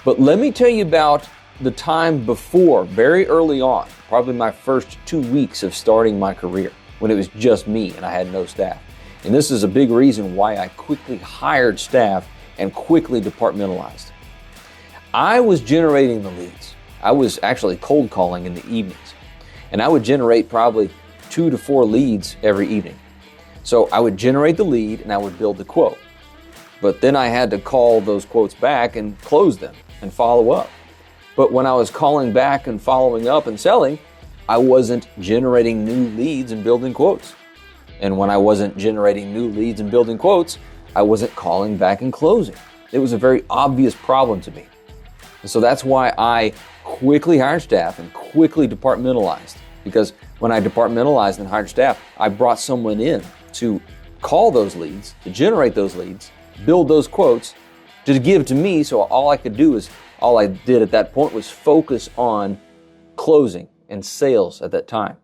But let me tell you about the time before, very early on, probably my first 2 weeks of starting my career, when it was just me and I had no staff. And this is a big reason why I quickly hired staff and quickly departmentalized. I was generating the leads. I was actually cold calling in the evenings. And I would generate probably 2 to 4 leads every evening. So I would generate the lead and I would build the quote. But then I had to call those quotes back and close them and follow up. But when I was calling back and following up and selling, I wasn't generating new leads and building quotes. And when I wasn't generating new leads and building quotes, I wasn't calling back and closing. It was a very obvious problem to me. And so that's why I quickly hired staff and quickly departmentalized. Because when I departmentalized and hired staff, I brought someone in to call those leads, to generate those leads, build those quotes, to give to me. So all I did at that point was focus on closing and sales at that time.